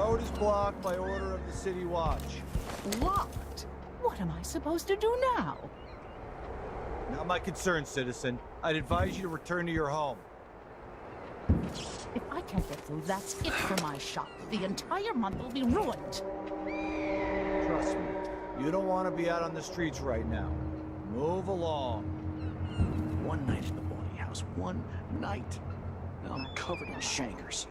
Road is blocked by order of the City Watch. Blocked? What am I supposed to do now? Not my concern, citizen. I'd advise you to return to your home. If I can't get through, that's it for my shop. The entire month will be ruined. Trust me, you don't want to be out on the streets right now. Move along. One night at the body house. One night. Now I'm covered in shankers.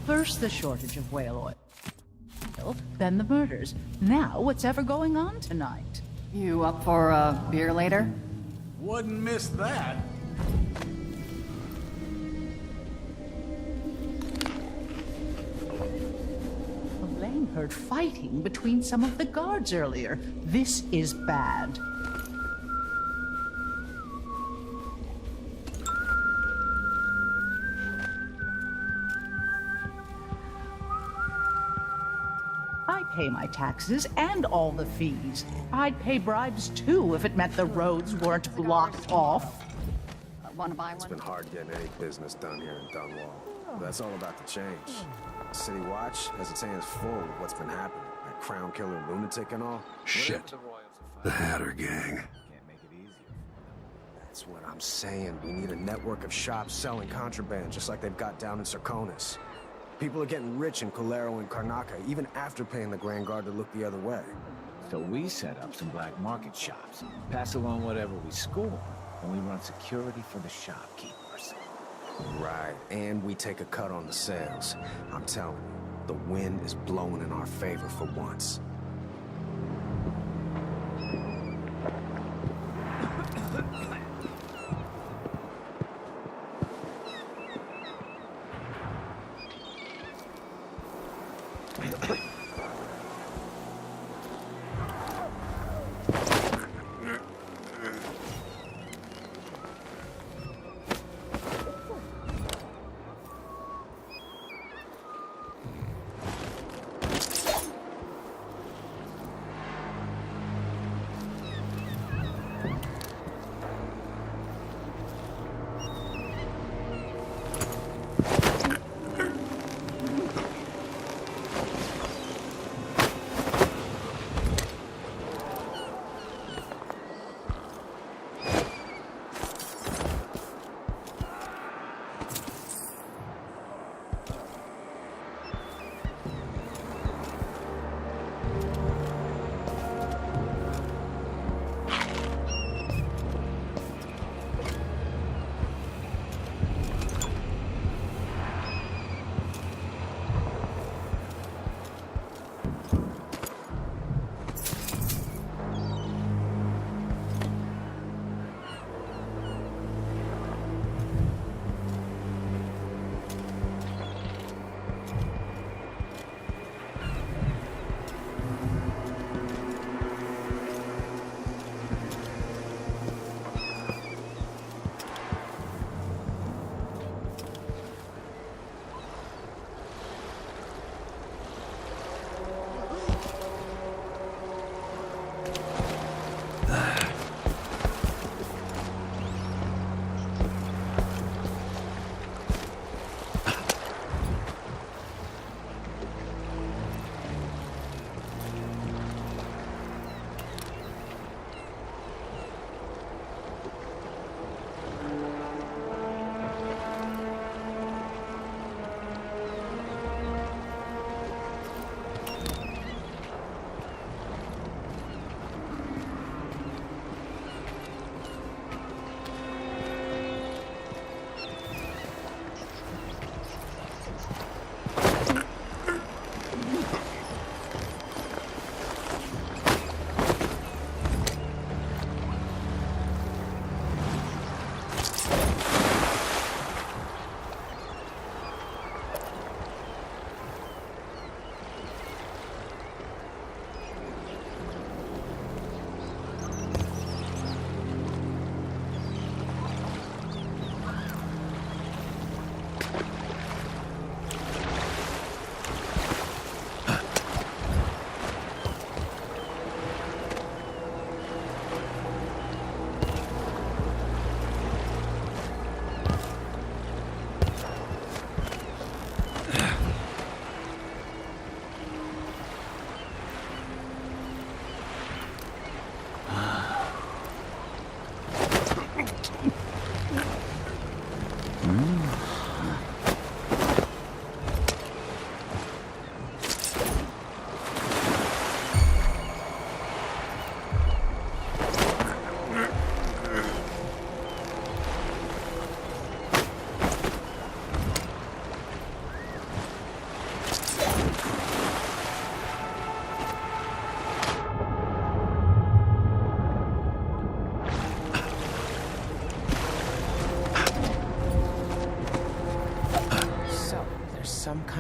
First, the shortage of whale oil. Then the murders. Now, what's ever going on tonight? You up for a beer later? Wouldn't miss that. Elaine heard fighting between some of the guards earlier. This is bad. I pay my taxes and all the fees. I'd pay bribes too if it meant the roads weren't blocked off. Want to buy one? It's been hard getting any business done here in Dunwall. But that's all about to change. City Watch has its hands full with what's been happening. That crown killer lunatic and all. Shit. The Hatter gang. That's what I'm saying. We need a network of shops selling contraband, just like they've got down in Sarkonis. People are getting rich in Colero and Karnaca, even after paying the Grand Guard to look the other way. So we set up some black market shops, pass along whatever we score, and we run security for the shopkeepers. Right, and we take a cut on the sales. I'm telling you, the wind is blowing in our favor for once.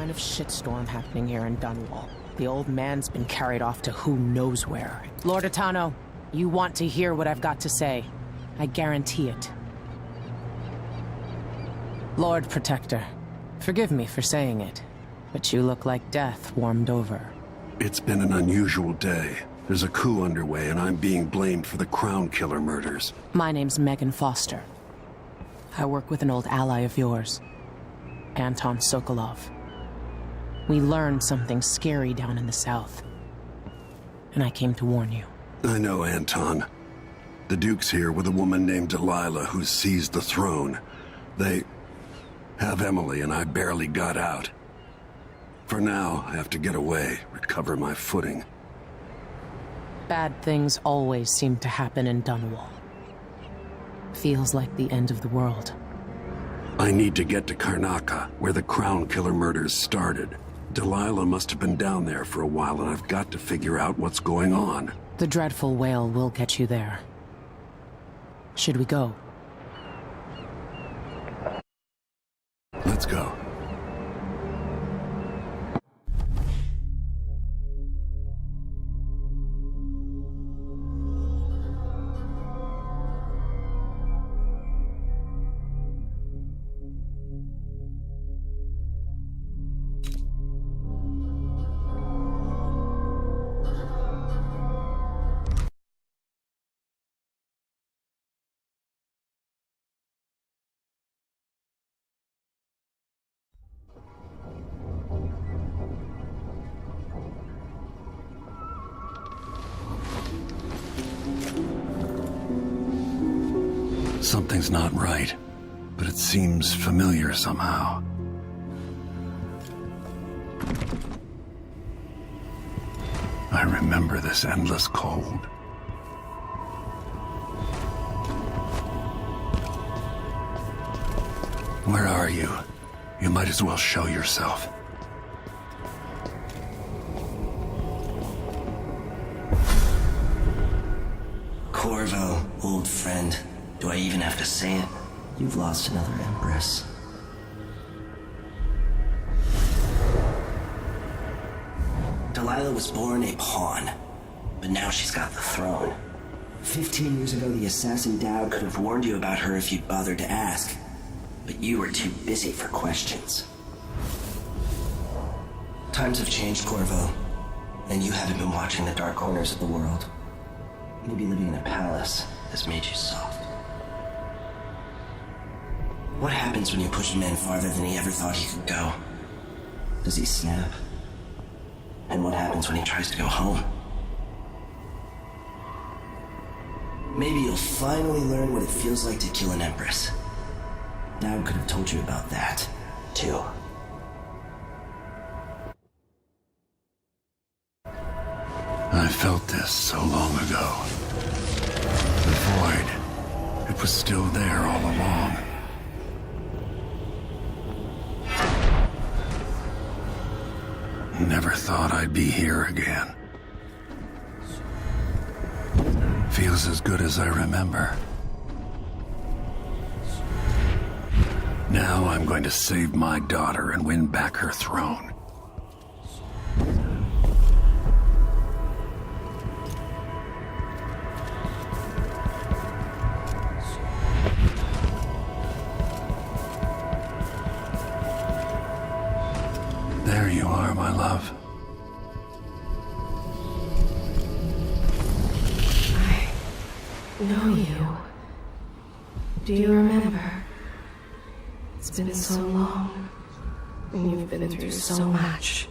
kind of shitstorm happening here in Dunwall. The old man's been carried off to who knows where. Lord Atano, you want to hear what I've got to say. I guarantee it. Lord Protector, forgive me for saying it, but you look like death warmed over. It's been an unusual day. There's a coup underway, and I'm being blamed for the Crown Killer murders. My name's Megan Foster. I work with an old ally of yours, Anton Sokolov. We learned something scary down in the south, and I came to warn you. I know, Anton. The Duke's here with a woman named Delilah who's seized the throne. They have Emily, and I barely got out. For now, I have to get away, recover my footing. Bad things always seem to happen in Dunwall. Feels like the end of the world. I need to get to Karnaca, where the Crown Killer murders started. Delilah must have been down there for a while, and I've got to figure out what's going on. The dreadful whale will get you there. Should we go? Let's go. Something's not right, but it seems familiar somehow. I remember this endless cold. Where are you? You might as well show yourself. Corvo, old friend. Do I even have to say it? You've lost another Empress. Delilah was born a pawn, but now she's got the throne. 15 years ago, the assassin Dowd could have warned you about her if you'd bothered to ask, but you were too busy for questions. Times have changed, Corvo, and you haven't been watching the dark corners of the world. Maybe living in a palace has made you soft. What happens when you push a man farther than he ever thought he could go? Does he snap? And what happens when he tries to go home? Maybe you'll finally learn what it feels like to kill an Empress. Dowd could have told you about that, too. I felt this so long ago. The void. It was still there all along. Never thought I'd be here again. Feels as good as I remember. Now I'm going to save my daughter and win back her throne. There you are, my love. I know you. Do you remember? It's been so long, and you've been through so much.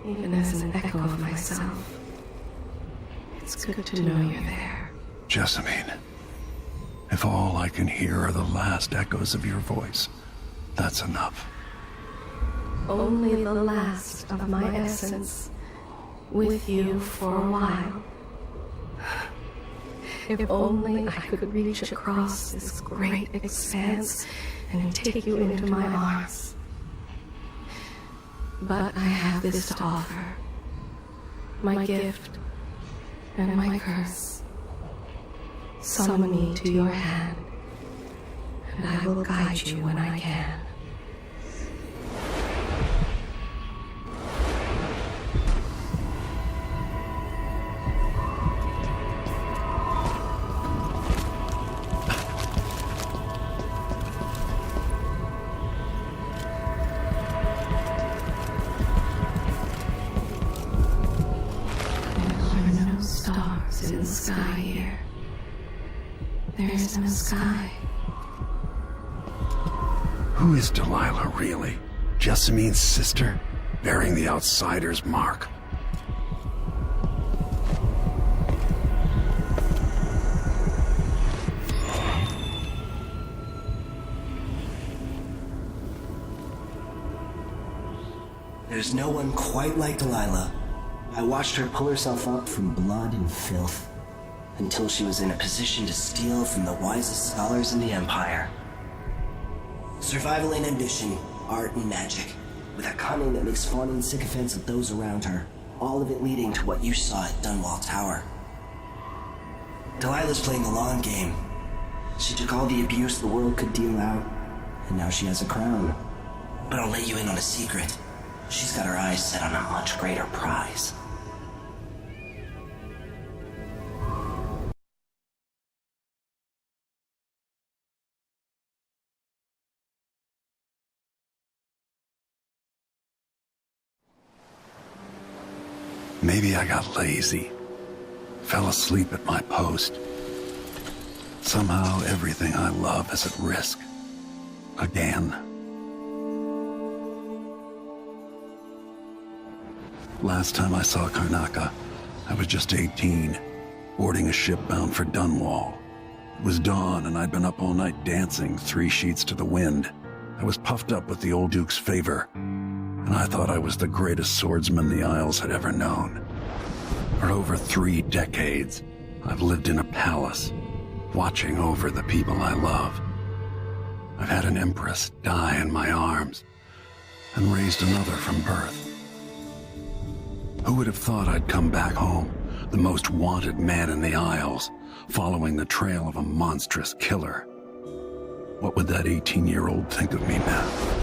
Even as an echo of myself, it's good to know you're there. Jessamine, if all I can hear are the last echoes of your voice, that's enough. Only the last of my essence, with you for a while. If only I could reach across this great expanse and take you into my arms. But I have this to offer. My gift and my curse. Summon me to your hand, and I will guide you when I can. the sky here. There is no sky. Who is Delilah, really? Jessamine's sister? Bearing the outsider's mark. There's no one quite like Delilah. I watched her pull herself up from blood and filth, until she was in a position to steal from the wisest scholars in the Empire. Survival and ambition, art and magic, with a cunning that makes fawning sycophants of those around her, all of it leading to what you saw at Dunwall Tower. Delilah's playing the long game. She took all the abuse the world could deal out, and now she has a crown. But I'll let you in on a secret. She's got her eyes set on a much greater prize. Maybe I got lazy. Fell asleep at my post. Somehow everything I love is at risk. Again. Last time I saw Karnaca, I was just 18, boarding a ship bound for Dunwall. It was dawn and I'd been up all night dancing 3 sheets to the wind. I was puffed up with the old Duke's favor, and I thought I was the greatest swordsman the Isles had ever known. For over 3 decades, I've lived in a palace, watching over the people I love. I've had an empress die in my arms, and raised another from birth. Who would have thought I'd come back home, the most wanted man in the Isles, following the trail of a monstrous killer? What would that 18-year-old think of me now?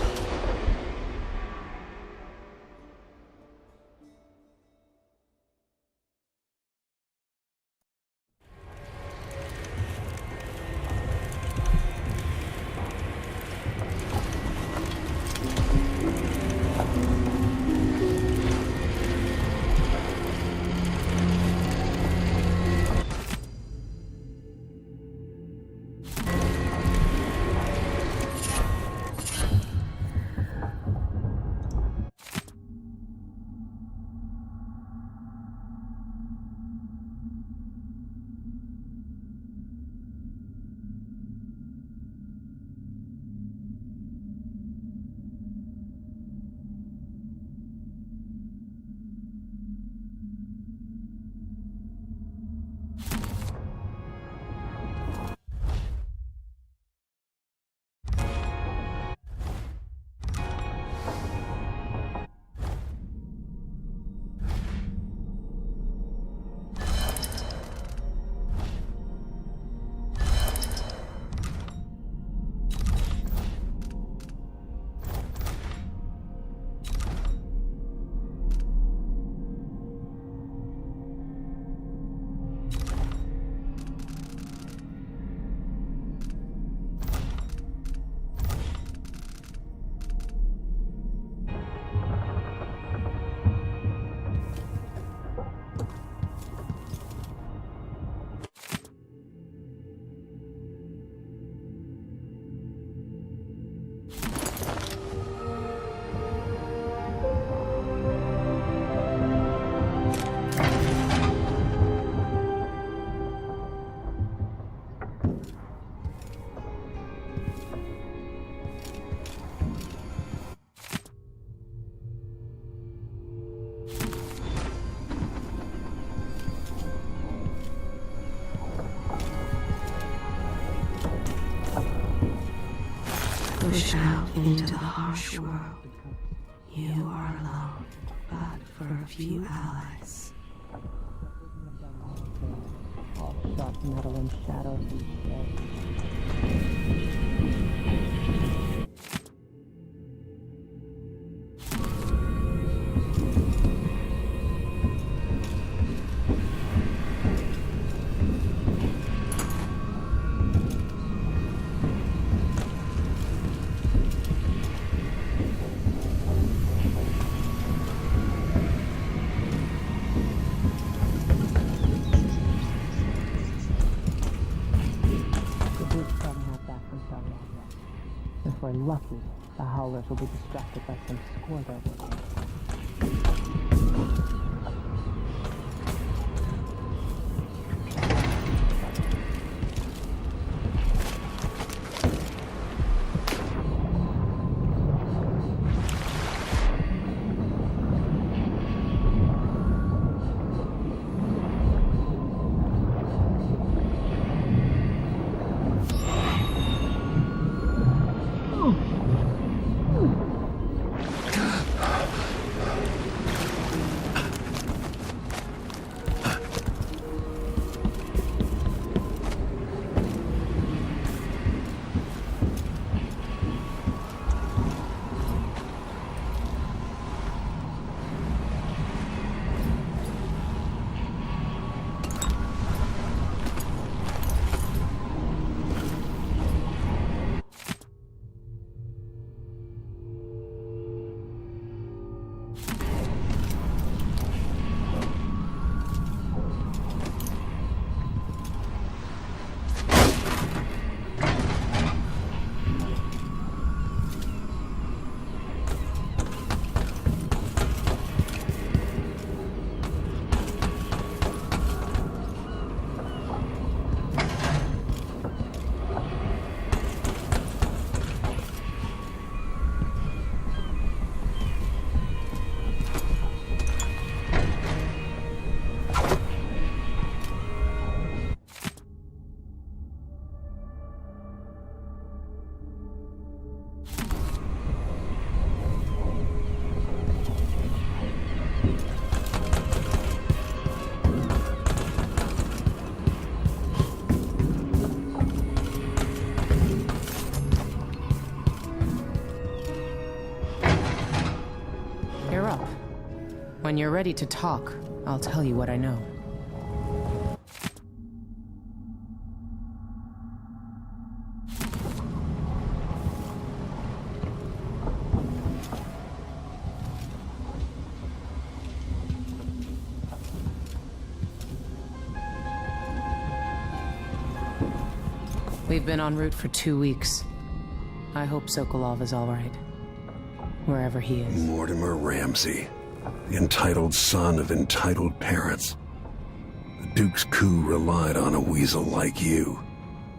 Push out into the harsh world. You are alone, but for a few allies. Soft metal and shadow. we're lucky, the Howlers will be distracted by some score they're working. When you're ready to talk, I'll tell you what I know. We've been en route for 2 weeks. I hope Sokolov is all right. Wherever he is. Mortimer Ramsey. The entitled son of entitled parents. The Duke's coup relied on a weasel like you.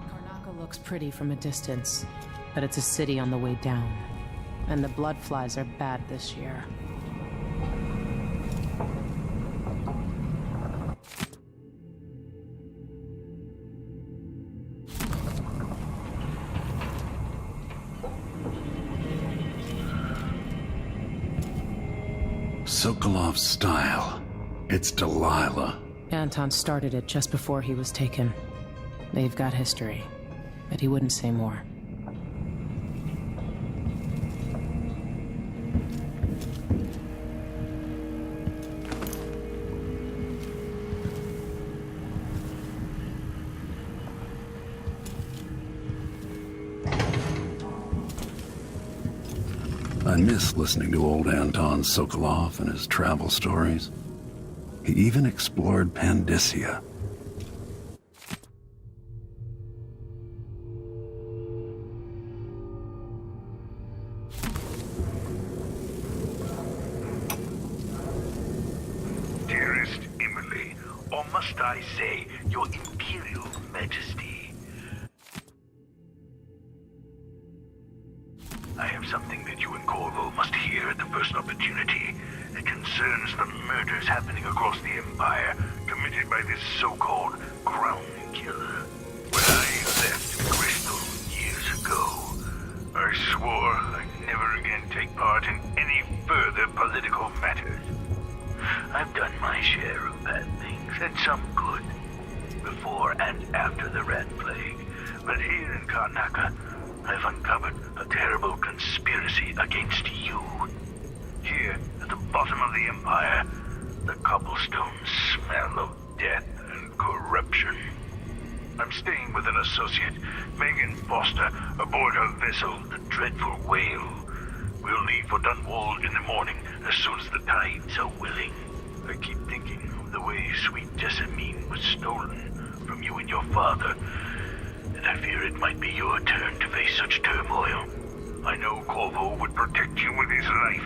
Karnaca looks pretty from a distance, but it's a city on the way down. And the bloodflies are bad this year. Sokolov's style. It's Delilah. Anton started it just before he was taken. They've got history, but he wouldn't say more. I miss listening to old Anton Sokolov and his travel stories. He even explored Pandyssia. Dearest Emily, or must I say, your Imperial Majesty. I have something that you and Corvo must hear at the first opportunity. It concerns the murders happening across the Empire, committed by this so-called Crown Killer. When I left Crystal years ago, I swore I'd never again take part in any further political matters. I've done my share of bad things, and some good, before and after the Rat Plague. But here in Karnaca, I've uncovered a terrible conspiracy against you. Here, at the bottom of the Empire, the cobblestones smell of death and corruption. I'm staying with an associate, Megan Foster, aboard her vessel, the Dreadful Whale. We'll leave for Dunwall in the morning, as soon as the tides are willing. I keep thinking of the way sweet Jessamine was stolen from you and your father, and I fear it might be your turn to face such turmoil. I know Corvo would protect you with his life,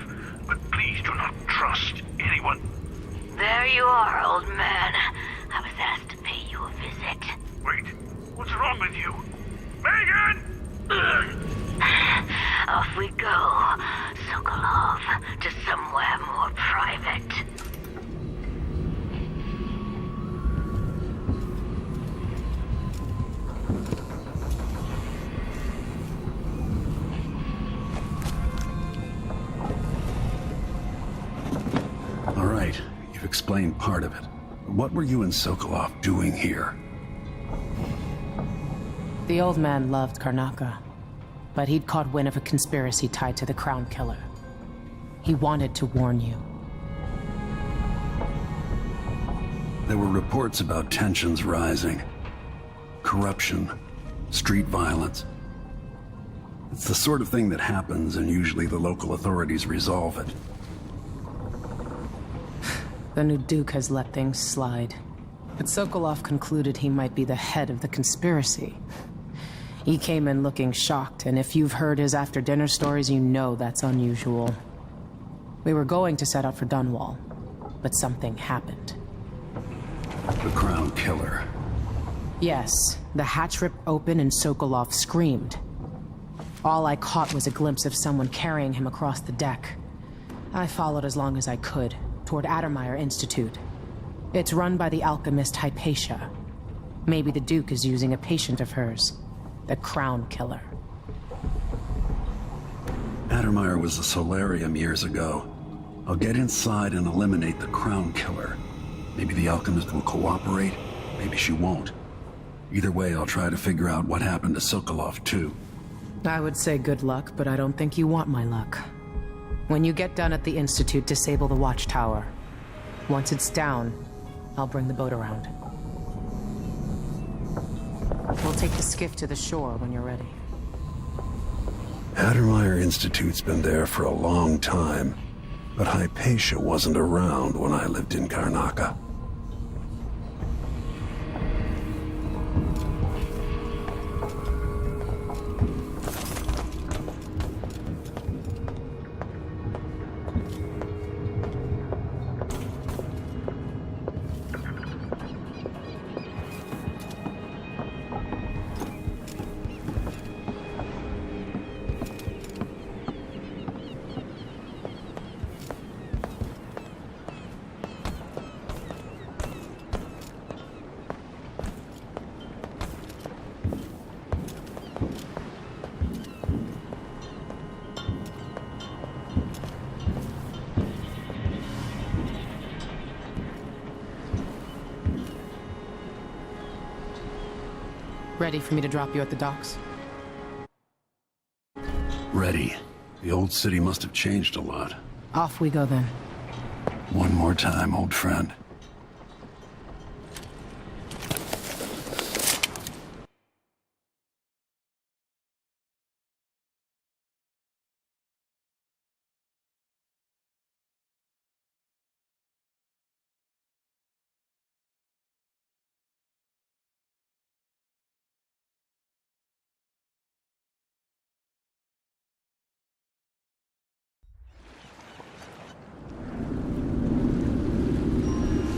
but please do not trust anyone. There you are, old man. I was asked to pay you a visit. Wait, what's wrong with you? Megan! Off we go, Sokolov, to somewhere more private. All right, you've explained part of it. What were you and Sokolov doing here? The old man loved Karnaca, but he'd caught wind of a conspiracy tied to the Crown Killer. He wanted to warn you. There were reports about tensions rising. Corruption, street violence. It's the sort of thing that happens, and usually the local authorities resolve it. The new Duke has let things slide, but Sokolov concluded he might be the head of the conspiracy. He came in looking shocked, and if you've heard his after-dinner stories, you know that's unusual. We were going to set out for Dunwall, but something happened. The Crown Killer. Yes, the hatch ripped open and Sokolov screamed. All I caught was a glimpse of someone carrying him across the deck. I followed as long as I could, toward Addermeyer Institute. It's run by the alchemist Hypatia. Maybe the Duke is using a patient of hers. The Crown Killer. Addermeyer was a solarium years ago. I'll get inside and eliminate the Crown Killer. Maybe the alchemist will cooperate, maybe she won't. Either way, I'll try to figure out what happened to Sokolov, too. I would say good luck, but I don't think you want my luck. When you get done at the Institute, disable the watchtower. Once it's down, I'll bring the boat around. We'll take the skiff to the shore when you're ready. Addermeyer Institute's been there for a long time, but Hypatia wasn't around when I lived in Karnaca. Ready for me to drop you at the docks? Ready. The old city must have changed a lot. Off we go then. One more time, old friend.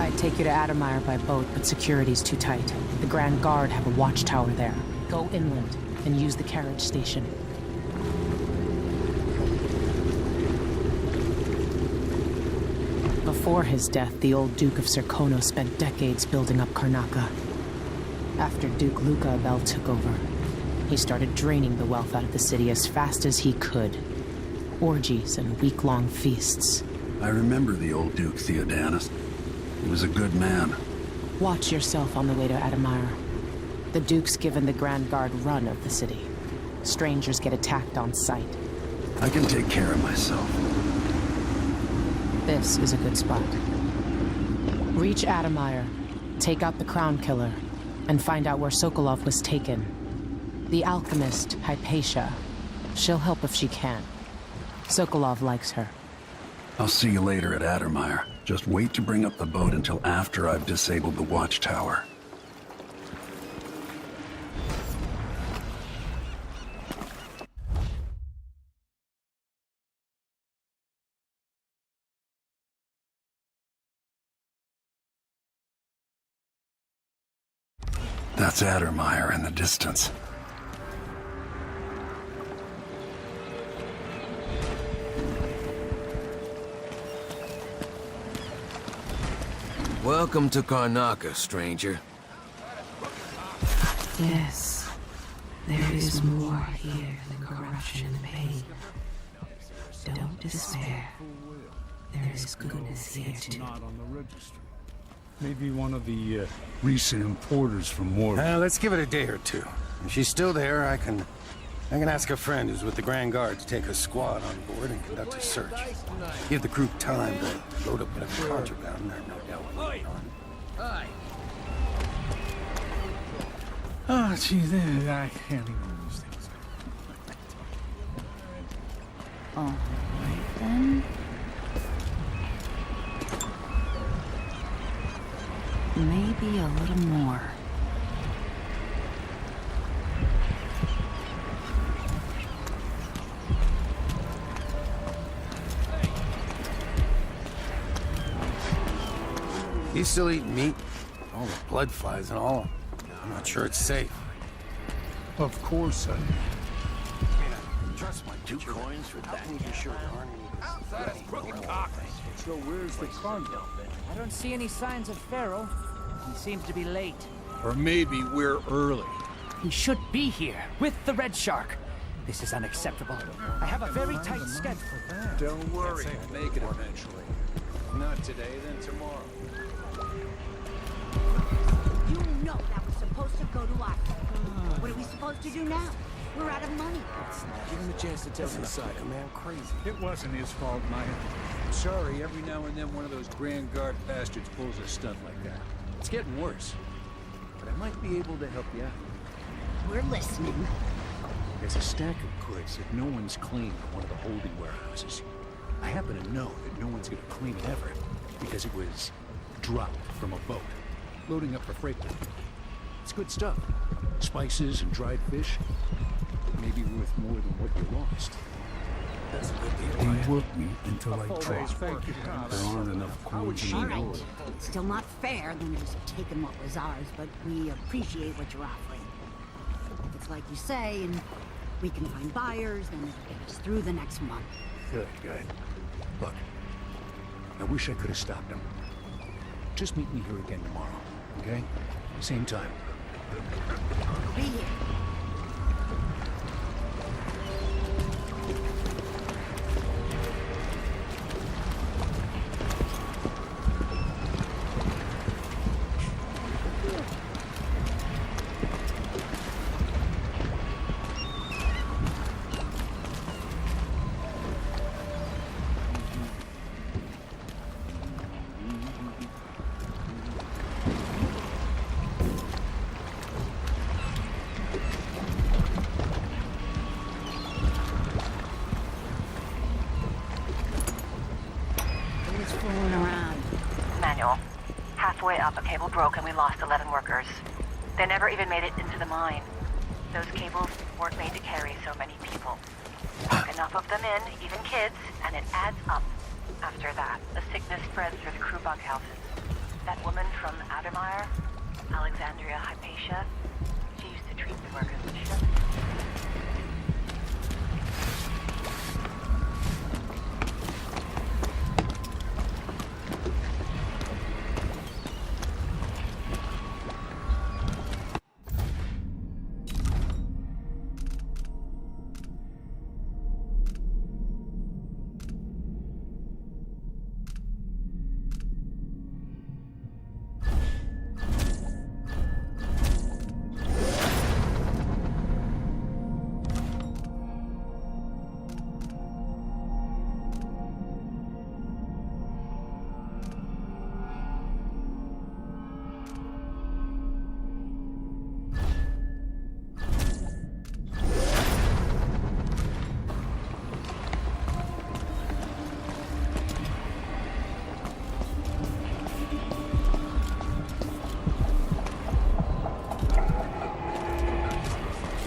I'd take you to Addermeyer by boat, but security's too tight. The Grand Guard have a watchtower there. Go inland and use the carriage station. Before his death, the old Duke of Serkonos spent decades building up Karnaca. After Duke Luca Abel took over, he started draining the wealth out of the city as fast as he could. Orgies and week-long feasts. I remember the old Duke Theodanis. He was a good man. Watch yourself on the way to Addermeyer. The Duke's given the Grand Guard run of the city. Strangers get attacked on sight. I can take care of myself. This is a good spot. Reach Addermeyer, take out the Crown Killer, and find out where Sokolov was taken. The alchemist, Hypatia. She'll help if she can. Sokolov likes her. I'll see you later at Addermeyer. Just wait to bring up the boat until after I've disabled the watchtower. That's Addermeyer in the distance. Welcome to Karnaca, stranger. Yes, there is more here than corruption and pain. Don't despair. There is goodness here too. Not on the registry. Maybe one of the recent importers from Mordor. Let's give it a day or two. If she's still there, I can ask a friend who's with the Grand Guard to take a squad on board and conduct a search. Give the crew time to load up whatever contraband there, no doubt. Hi. Oh, geez, I can't even use things. All right, then. Maybe a little more. You still eating meat? All the blood flies and all. I'm not sure it's safe. Of course I am. Trust my 2 coins for that. So where's the carnival? I don't see any signs of Pharaoh. He seems to be late. Or maybe we're early. He should be here, with the Red Shark. This is unacceptable. I have a very tight schedule. Don't worry, we'll make it eventually. If not today, then tomorrow. You know that was supposed to go to us. What are we supposed to do now? We're out of money. Give him a chance to tell his side. Man, crazy. It wasn't his fault, Maya. Sorry, every now and then one of those Grand Guard bastards pulls a stunt like that. It's getting worse. But I might be able to help you out. We're listening. There's a stack of goods that no one's claimed in one of the holding warehouses. I happen to know that no one's going to claim it ever, because it was dropped from a boat, loading up for freight. It's good stuff. Spices and dried fish. Maybe worth more than what you lost. That's a good deal. He worked me until I dropped. There aren't enough coins in All the right. world. Still not fair than just taking what was ours, but we appreciate what you're offering. If it's like you say, and we can find buyers, then it'll get us through the next month. Good. Look, I wish I could have stopped him. Just meet me here again tomorrow, okay? Same time. Be here. Halfway up, a cable broke and we lost 11 workers. They never even made it into the mine. Those cables weren't made to carry so many people. Lock enough of them in, even kids, and it adds up. After that, a sickness spread through the crew bunkhouses. That woman from Addermeyer, Alexandria Hypatia, she used to treat the workers with shit.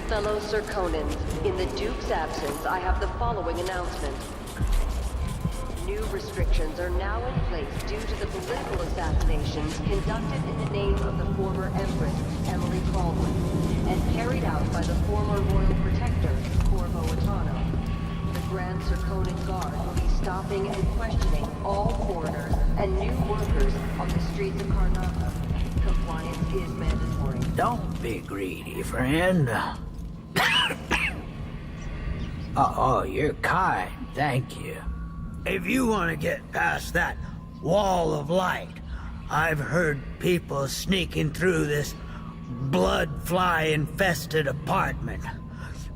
Fellow Serkonans, in the Duke's absence, I have the following announcement. New restrictions are now in place due to the political assassinations conducted in the name of the former Empress, Emily Caldwell, and carried out by the former Royal Protector, Corvo Attano. The Grand Serkonan Guard will be stopping and questioning all foreigners and new workers on the streets of Karnaca. Compliance is mandatory. Don't be greedy, friend. Oh, you're kind, thank you. If you want to get past that wall of light, I've heard people sneaking through this blood-fly-infested apartment.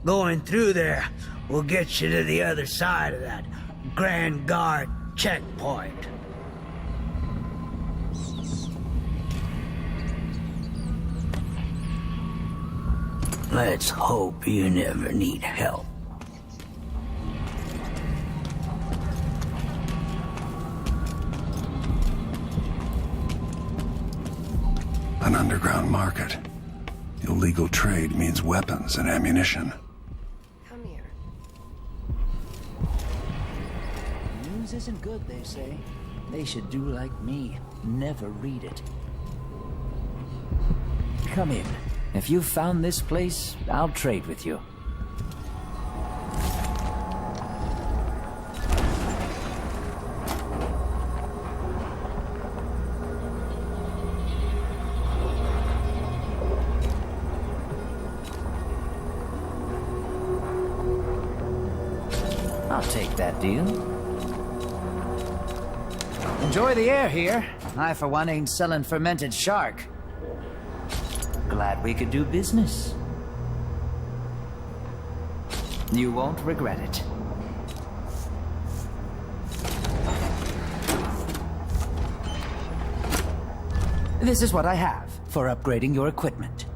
Going through there will get you to the other side of that Grand Guard checkpoint. Let's hope you never need help. An underground market. Illegal trade means weapons and ammunition. Come here. News isn't good, they say. They should do like me. Never read it. Come in. If you've found this place, I'll trade with you. I'll take that deal. Enjoy the air here. I, for one, ain't selling fermented shark. Glad we could do business. You won't regret it. This is what I have for upgrading your equipment.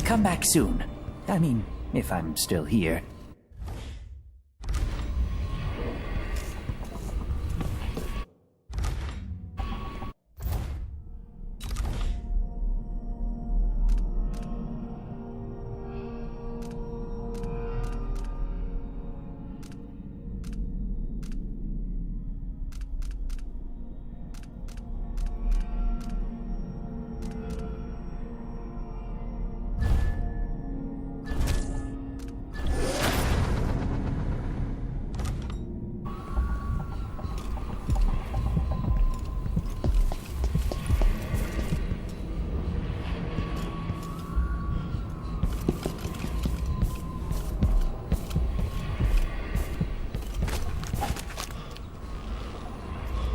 Come back soon. I mean, if I'm still here.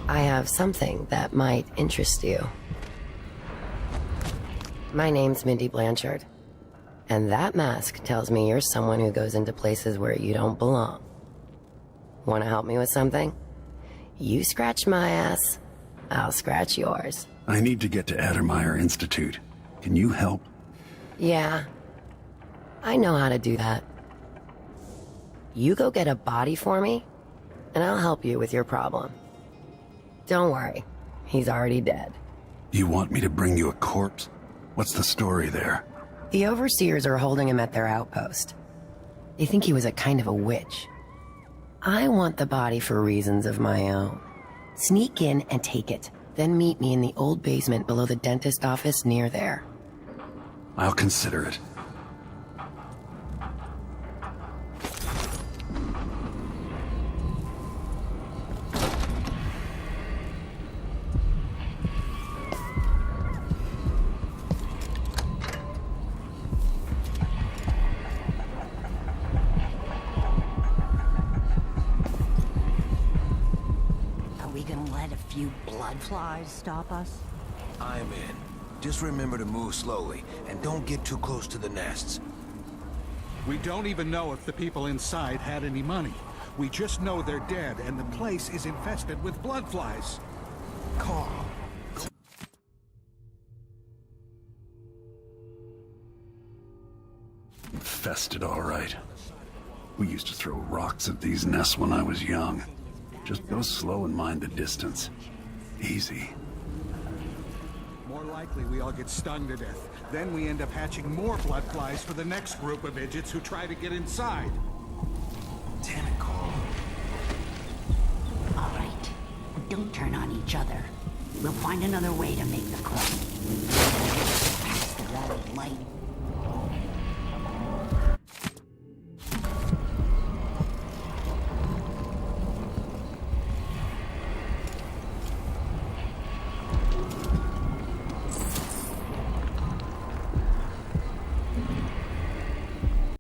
I have something that might interest you. My name's Mindy Blanchard, and that mask tells me you're someone who goes into places where you don't belong. Want to help me with something? You scratch my ass, I'll scratch yours. I need to get to Addermeyer Institute. Can you help? Yeah, I know how to do that. You go get a body for me, and I'll help you with your problem. Don't worry, he's already dead. You want me to bring you a corpse? What's the story there? The overseers are holding him at their outpost. They think he was a kind of a witch. I want the body for reasons of my own. Sneak in and take it, then meet me in the old basement below the dentist office near there. I'll consider it. Bloodflies stop us? I'm in. Just remember to move slowly, and don't get too close to the nests. We don't even know if the people inside had any money. We just know they're dead, and the place is infested with bloodflies. Carl. Infested, all right. We used to throw rocks at these nests when I was young. Just go slow and mind the distance. Easy. More likely we all get stung to death. Then we end up hatching more blood flies for the next group of idiots who try to get inside. Damn it, Cole. All right. Don't turn on each other. We'll find another way to make the call.